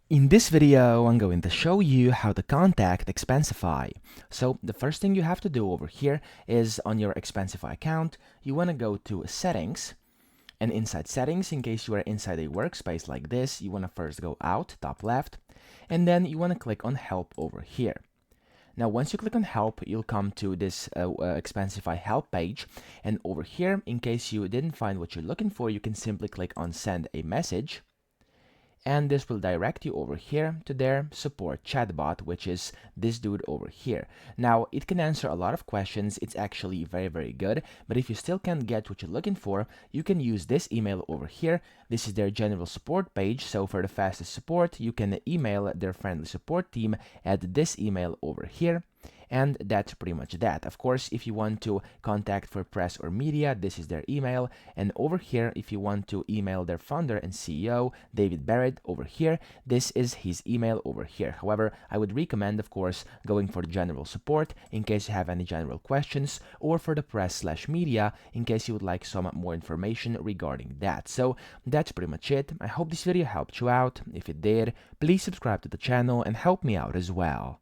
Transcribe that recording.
In this video, I'm going to show you how to contact Expensify. So the first thing you have to do over here is on your Expensify account, you want to go to Settings, and inside Settings, in case you are inside a workspace like this, you want to first go out, top left, and then you want to click on Help over here. Now, once you click on Help, you'll come to this Expensify Help page, and over here, in case you didn't find what you're looking for, you can simply click on Send a Message, and this will direct you over here to their support chatbot, which is this dude over here. Now, it can answer a lot of questions. It's actually very good, but if you still can't get what you're looking for, you can use this email over here. This is their general support page, so for the fastest support, you can email their friendly support team at this email over here. And that's pretty much that. Of course, if you want to contact for press or media, this is their email. And over here, if you want to email their founder and CEO, David Barrett, over here, this is his email over here. However, I would recommend, of course, going for the general support in case you have any general questions, or for the press/media in case you would like some more information regarding that. So that's pretty much it. I hope this video helped you out. If it did, please subscribe to the channel and help me out as well.